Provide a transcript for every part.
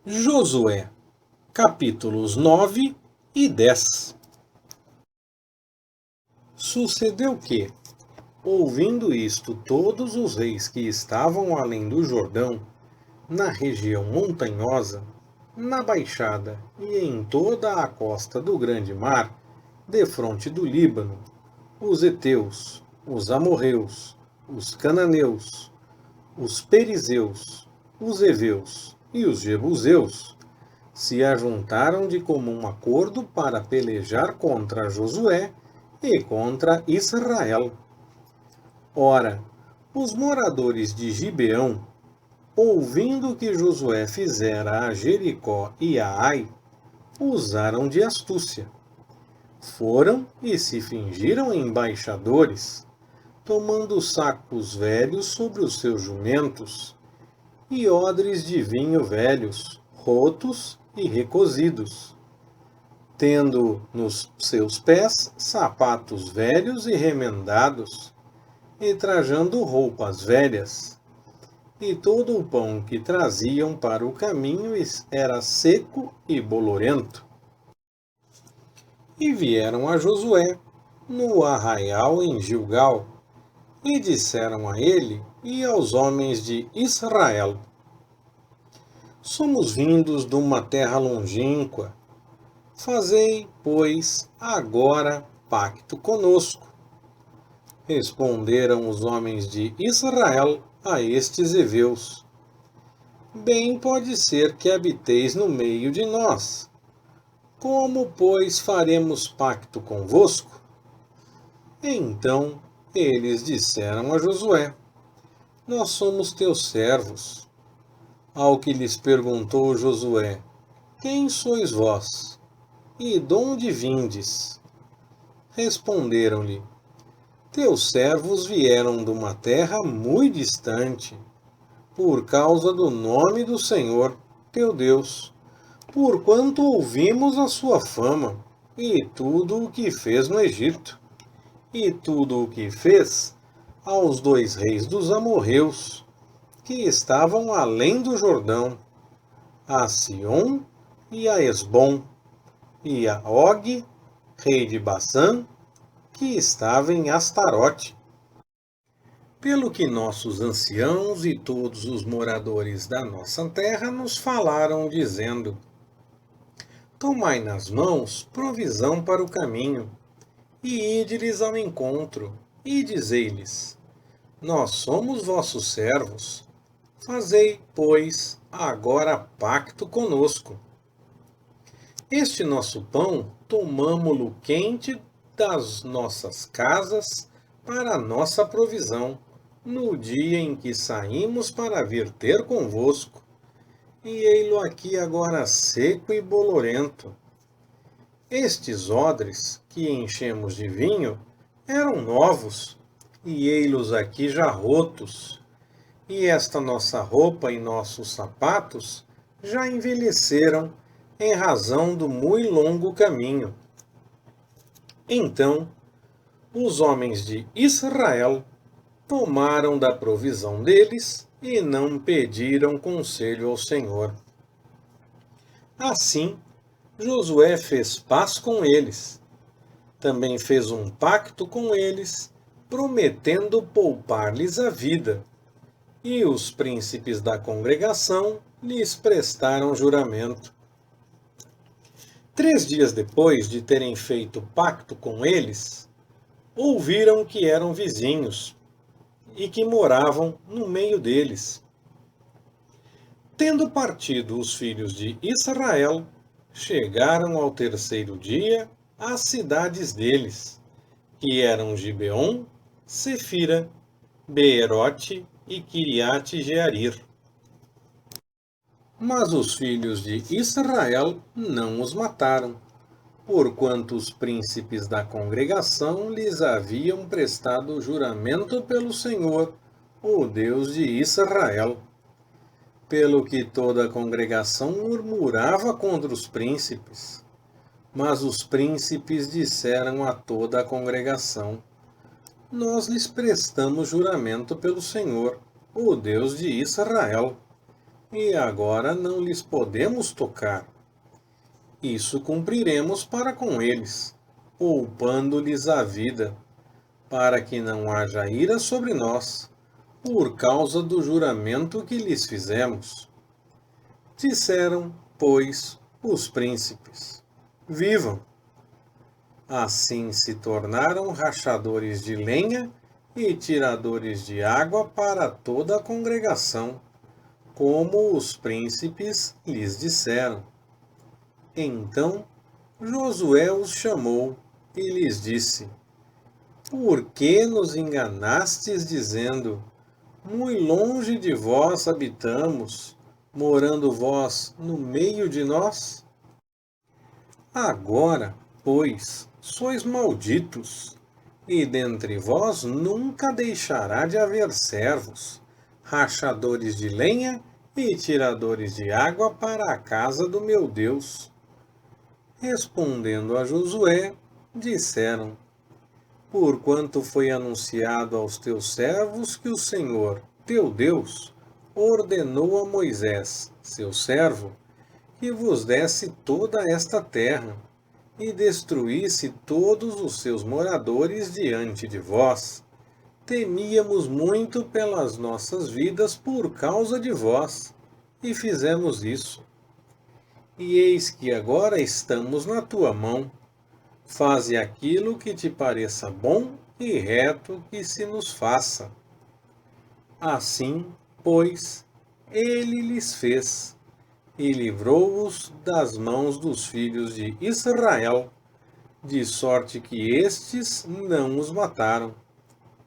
Josué, capítulos 9 e 10. Sucedeu que, ouvindo isto, todos os reis que estavam além do Jordão, na região montanhosa, na baixada e em toda a costa do grande mar, defronte do Líbano, os heteus, os amorreus, os cananeus, os perizeus, os heveus e os jebuseus, se ajuntaram de comum acordo para pelejar contra Josué e contra Israel. Ora, os moradores de Gibeão, ouvindo que Josué fizera a Jericó e a Ai, usaram de astúcia. Foram e se fingiram embaixadores, tomando sacos velhos sobre os seus jumentos, e odres de vinho velhos, rotos e recozidos, tendo nos seus pés sapatos velhos e remendados, e trajando roupas velhas. E todo o pão que traziam para o caminho era seco e bolorento. E vieram a Josué, no arraial em Gilgal, e disseram a ele e aos homens de Israel: Somos vindos de uma terra longínqua. Fazei, pois, agora pacto conosco. Responderam os homens de Israel a estes heveus: Bem pode ser que habiteis no meio de nós. Como, pois, faremos pacto convosco? Então eles disseram a Josué: Nós somos teus servos. Ao que lhes perguntou Josué: Quem sois vós? E donde vindes? Responderam-lhe: Teus servos vieram de uma terra muito distante, por causa do nome do Senhor, teu Deus, porquanto ouvimos a sua fama, e tudo o que fez no Egito, e tudo o que fez aos 2 reis dos amorreus, que estavam além do Jordão, a Sion e a Esbom, e a Og, rei de Basã, que estava em Astarote. Pelo que nossos anciãos e todos os moradores da nossa terra nos falaram, dizendo: Tomai nas mãos provisão para o caminho, e ide-lhes ao encontro, e dizei-lhes: Nós somos vossos servos. Fazei, pois, agora pacto conosco. Este nosso pão tomamo-lo quente das nossas casas para a nossa provisão, no dia em que saímos para vir ter convosco. E ei-lo aqui agora seco e bolorento. Estes odres, que enchemos de vinho, eram novos, e ei-los aqui já rotos. E esta nossa roupa e nossos sapatos já envelheceram, em razão do muito longo caminho. Então, os homens de Israel tomaram da provisão deles e não pediram conselho ao Senhor. Assim, Josué fez paz com eles. Também fez um pacto com eles, prometendo poupar-lhes a vida. E os príncipes da congregação lhes prestaram juramento. 3 dias depois de terem feito pacto com eles, ouviram que eram vizinhos e que moravam no meio deles. Tendo partido os filhos de Israel, chegaram ao 3º dia às cidades deles, que eram Gibeon, Sefira, Beerote e Quiriate-Jearir. Mas os filhos de Israel não os mataram, porquanto os príncipes da congregação lhes haviam prestado juramento pelo Senhor, o Deus de Israel. Pelo que toda a congregação murmurava contra os príncipes. Mas os príncipes disseram a toda a congregação: Nós lhes prestamos juramento pelo Senhor, o Deus de Israel. e agora não lhes podemos tocar. Isso cumpriremos para com eles, poupando-lhes a vida, para que não haja ira sobre nós, por causa do juramento que lhes fizemos. Disseram, pois, os príncipes: Vivam! Assim se tornaram rachadores de lenha e tiradores de água para toda a congregação, como os príncipes lhes disseram. Então Josué os chamou e lhes disse: Por que nos enganastes, dizendo: Muito longe de vós habitamos, morando vós no meio de nós? Agora, pois, sois malditos, e dentre vós nunca deixará de haver servos, rachadores de lenha e tiradores de água para a casa do meu Deus. Respondendo a Josué, disseram: Porquanto foi anunciado aos teus servos que o Senhor, teu Deus, ordenou a Moisés, seu servo, que vos desse toda esta terra, e destruísse todos os seus moradores diante de vós. Temíamos muito pelas nossas vidas por causa de vós, e fizemos isso. E eis que agora estamos na tua mão. Faze aquilo que te pareça bom e reto que se nos faça. Assim, pois, ele lhes fez, e livrou-os das mãos dos filhos de Israel, de sorte que estes não os mataram.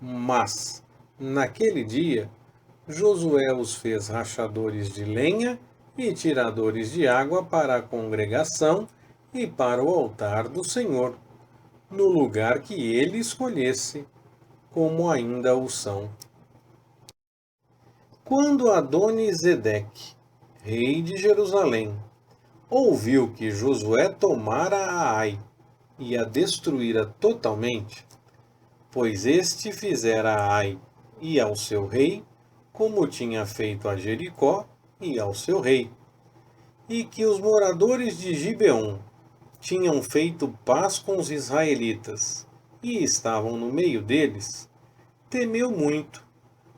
Mas, naquele dia, Josué os fez rachadores de lenha e tiradores de água para a congregação e para o altar do Senhor, no lugar que ele escolhesse, como ainda o são. Quando Adoni-Zedeque, rei de Jerusalém, ouviu que Josué tomara a Ai e a destruíra totalmente, pois este fizera a Ai e ao seu rei, como tinha feito a Jericó e ao seu rei, e que os moradores de Gibeon tinham feito paz com os israelitas e estavam no meio deles, temeu muito,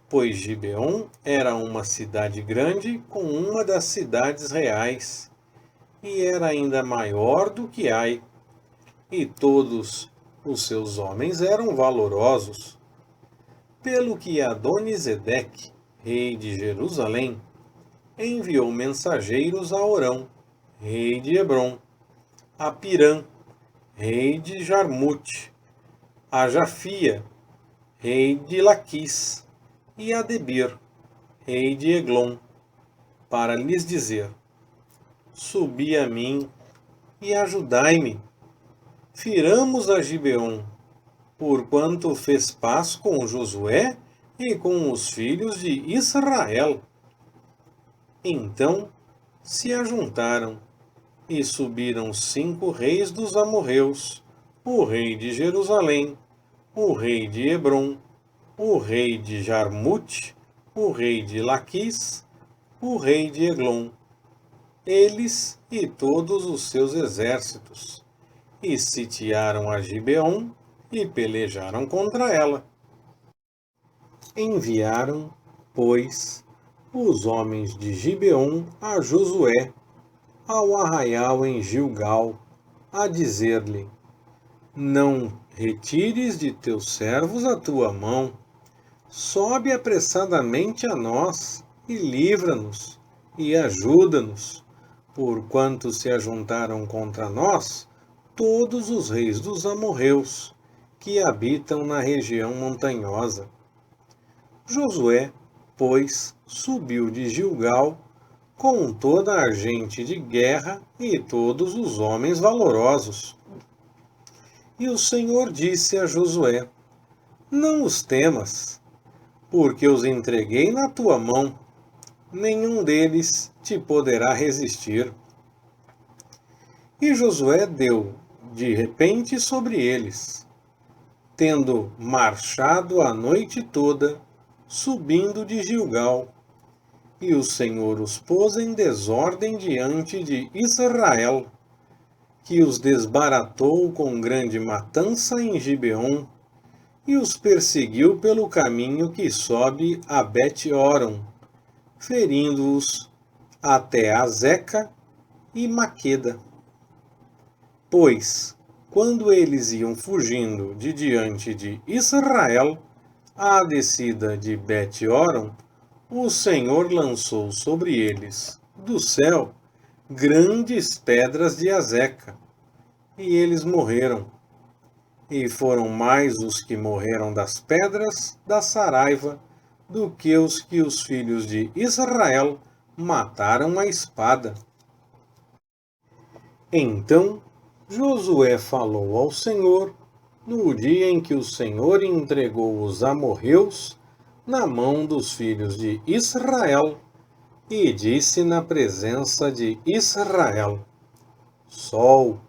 pois Gibeon era uma cidade grande com uma das cidades reais, e era ainda maior do que Ai, e todos os seus homens eram valorosos. Pelo que Adoni-Zedeque, rei de Jerusalém, enviou mensageiros a Orão, rei de Hebrom, a Pirã, rei de Jarmute, a Jafia, rei de Laquis, e a Debir, rei de Eglon, para lhes dizer: Subi a mim e ajudai-me. Firamos a Gibeon, porquanto fez paz com Josué e com os filhos de Israel. Então se ajuntaram e subiram 5 reis dos amorreus, o rei de Jerusalém, o rei de Hebrom, o rei de Jarmute, o rei de Laquis, o rei de Eglon, eles e todos os seus exércitos, e sitiaram a Gibeon e pelejaram contra ela. Enviaram, pois, os homens de Gibeon a Josué, ao arraial em Gilgal, a dizer-lhe: Não retires de teus servos a tua mão, sobe apressadamente a nós, e livra-nos, e ajuda-nos, porquanto se ajuntaram contra nós todos os reis dos amorreus, que habitam na região montanhosa. Josué, pois, subiu de Gilgal, com toda a gente de guerra e todos os homens valorosos. E o Senhor disse a Josué: Não os temas, porque os entreguei na tua mão, nenhum deles te poderá resistir. E Josué deu de repente sobre eles, tendo marchado a noite toda, subindo de Gilgal, e o Senhor os pôs em desordem diante de Israel, que os desbaratou com grande matança em Gibeon, e os perseguiu pelo caminho que sobe a Bet-horon, ferindo-os até Azeca e Maqueda. Pois, quando eles iam fugindo de diante de Israel, à descida de Bet-horon, o Senhor lançou sobre eles, do céu, grandes pedras de Azeca, e eles morreram. E foram mais os que morreram das pedras da saraiva do que os filhos de Israel mataram à espada. Então Josué falou ao Senhor no dia em que o Senhor entregou os amorreus na mão dos filhos de Israel, e disse na presença de Israel: Sol,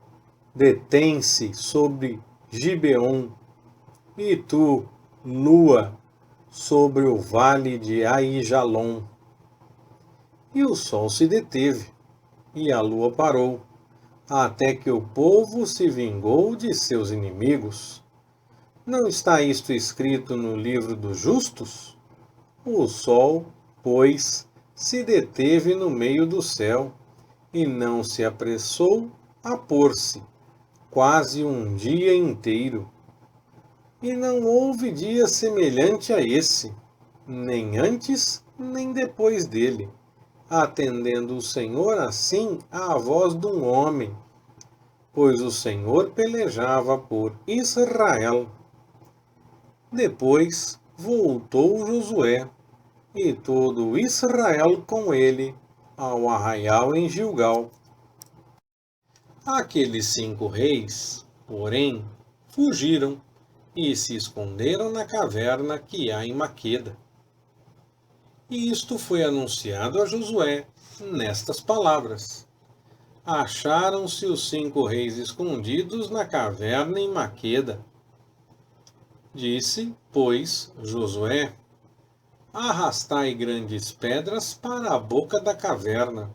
detém-se sobre Gibeon, e tu, lua, sobre o vale de Aijalon. E o sol se deteve, e a lua parou, até que o povo se vingou de seus inimigos. Não está isto escrito no livro dos justos? O sol, pois, se deteve no meio do céu, e não se apressou a pôr-se, quase um dia inteiro. E não houve dia semelhante a esse, nem antes, nem depois dele, atendendo o Senhor assim à voz de um homem, pois o Senhor pelejava por Israel. Depois voltou Josué, e todo Israel com ele, ao arraial em Gilgal. Aqueles 5 reis, porém, fugiram e se esconderam na caverna que há em Maqueda. E isto foi anunciado a Josué nestas palavras: Acharam-se os 5 reis escondidos na caverna em Maqueda. Disse, pois, Josué: Arrastai grandes pedras para a boca da caverna,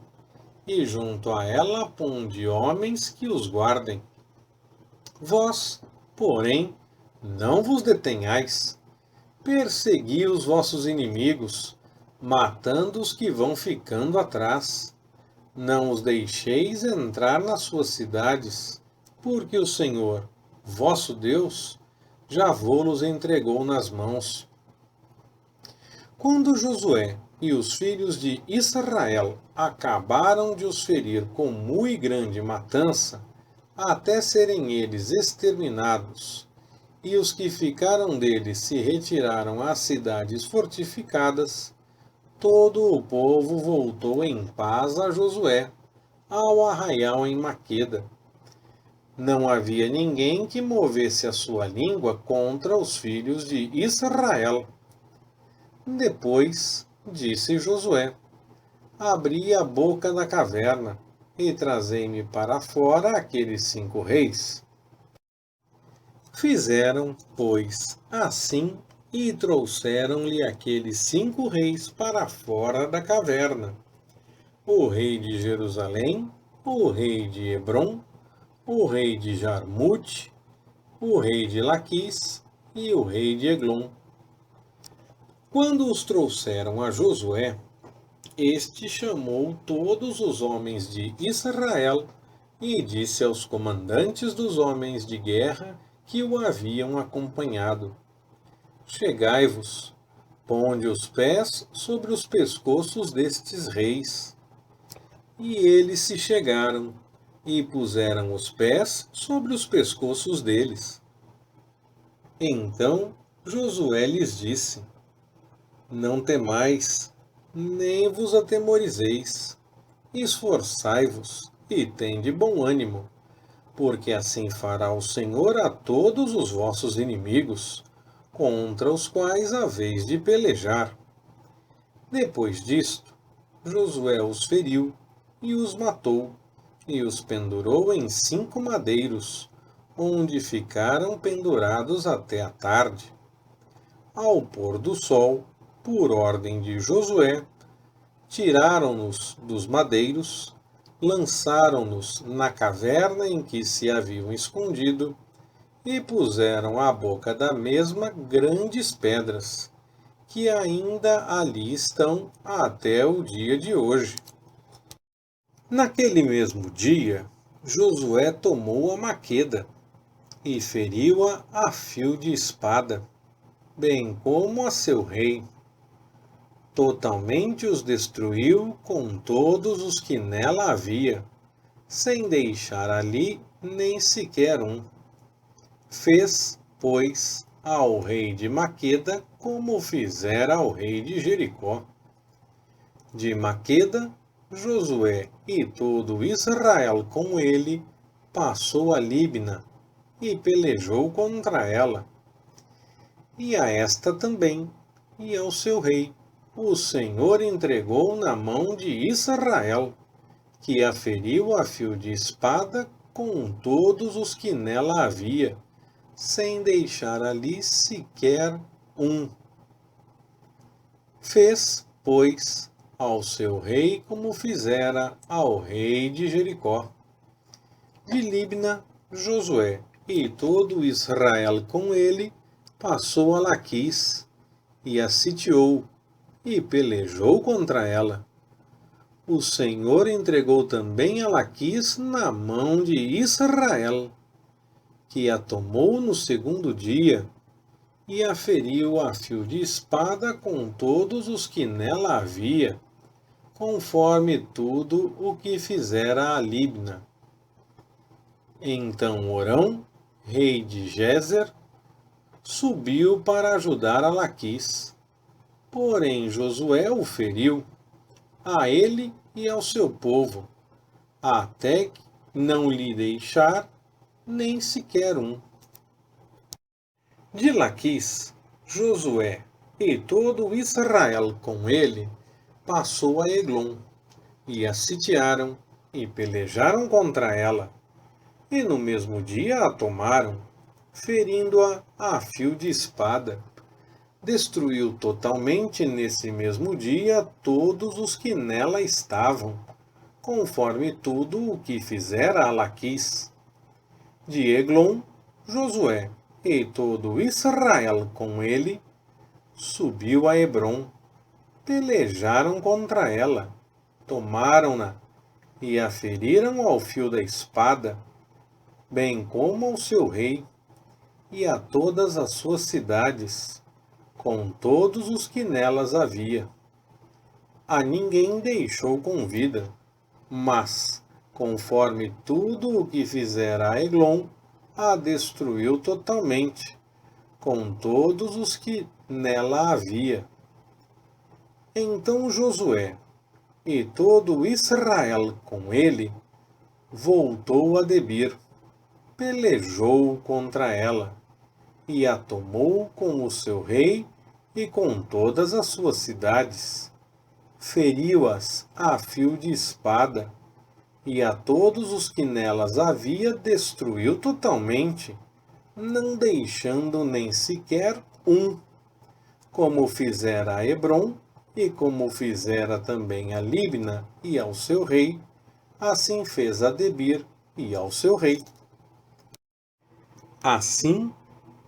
e junto a ela ponde homens que os guardem. Vós, porém, não vos detenhais, persegui os vossos inimigos, matando os que vão ficando atrás. Não os deixeis entrar nas suas cidades, porque o Senhor, vosso Deus, já vô-los entregou nas mãos. Quando Josué e os filhos de Israel acabaram de os ferir com muito grande matança, até serem eles exterminados, e os que ficaram deles se retiraram às cidades fortificadas, todo o povo voltou em paz a Josué, ao arraial em Maqueda. Não havia ninguém que movesse a sua língua contra os filhos de Israel. Depois disse Josué: Abri a boca da caverna, e trazei-me para fora aqueles 5 reis. Fizeram, pois, assim, e trouxeram-lhe aqueles 5 reis para fora da caverna: o rei de Jerusalém, o rei de Hebrom, o rei de Jarmute, o rei de Laquis e o rei de Eglon. Quando os trouxeram a Josué, este chamou todos os homens de Israel e disse aos comandantes dos homens de guerra que o haviam acompanhado: Chegai-vos, ponde os pés sobre os pescoços destes reis. E eles se chegaram e puseram os pés sobre os pescoços deles. Então Josué lhes disse: Não temais, nem vos atemorizeis. Esforçai-vos e tende bom ânimo, porque assim fará o Senhor a todos os vossos inimigos, contra os quais haveis de pelejar. Depois disto, Josué os feriu e os matou, e os pendurou em 5 madeiros, onde ficaram pendurados até a tarde. Ao pôr do sol, por ordem de Josué, tiraram-nos dos madeiros, lançaram-nos na caverna em que se haviam escondido e puseram à boca da mesma grandes pedras, que ainda ali estão até o dia de hoje. Naquele mesmo dia, Josué tomou a Maqueda e feriu-a a fio de espada, bem como a seu rei. Totalmente os destruiu com todos os que nela havia, sem deixar ali nem sequer um. Fez, pois, ao rei de Maqueda como fizera ao rei de Jericó. De Maqueda, Josué e todo Israel com ele passou a Libna e pelejou contra ela. E a esta também, e ao seu rei, o Senhor entregou na mão de Israel, que a feriu a fio de espada com todos os que nela havia, sem deixar ali sequer um. Fez, pois, ao seu rei como fizera ao rei de Jericó. De Libna, Josué e todo Israel com ele passou a Laquis, e a sitiou, e pelejou contra ela. O Senhor entregou também a Laquis na mão de Israel, que a tomou no segundo dia, e a feriu a fio de espada com todos os que nela havia, conforme tudo o que fizera a Libna. Então Orão, rei de Gézer, subiu para ajudar a Laquis. Porém Josué o feriu, a ele e ao seu povo, até que não lhe deixar nem sequer um. De Laquis, Josué e todo Israel com ele passou a Eglon, e a sitiaram e pelejaram contra ela, e no mesmo dia a tomaram, ferindo-a a fio de espada. Destruiu totalmente nesse mesmo dia todos os que nela estavam, conforme tudo o que fizera a Laquis. De Eglon, Josué e todo Israel com ele subiu a Hebrom, pelejaram contra ela, tomaram-na e a feriram ao fio da espada, bem como ao seu rei e a todas as suas cidades, com todos os que nelas havia. A ninguém deixou com vida, mas, conforme tudo o que fizera a Eglon, a destruiu totalmente, com todos os que nela havia. Então Josué e todo Israel com ele voltou a Debir, pelejou contra ela, e a tomou com o seu rei e com todas as suas cidades. Feriu-as a fio de espada, e a todos os que nelas havia destruiu totalmente, não deixando nem sequer um, como fizera a Hebrom, e como fizera também a Libna e ao seu rei, assim fez a Debir e ao seu rei. Assim,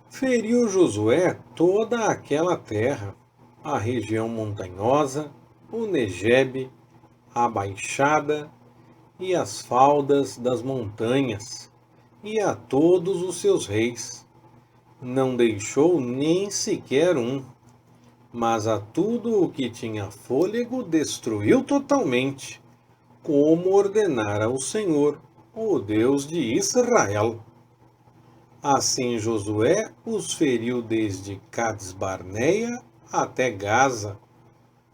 feriu Josué toda aquela terra, a região montanhosa, o Negebe, a baixada e as faldas das montanhas, e a todos os seus reis. Não deixou nem sequer um, mas a tudo o que tinha fôlego destruiu totalmente, como ordenara o Senhor, o Deus de Israel. Assim Josué os feriu desde Cades-Barneia até Gaza,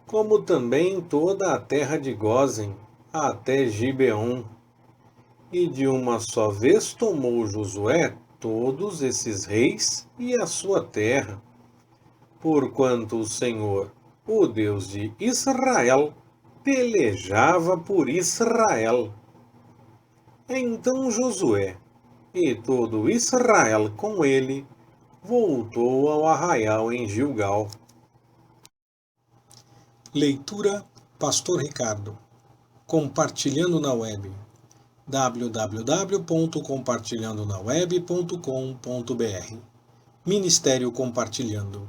como também toda a terra de Gósen até Gibeon. E de uma só vez tomou Josué todos esses reis e a sua terra, porquanto o Senhor, o Deus de Israel, pelejava por Israel. Então Josué e todo Israel com ele voltou ao arraial em Gilgal. Leitura Pastor Ricardo. Compartilhando na Web. www.compartilhandonaweb.com.br Ministério Compartilhando.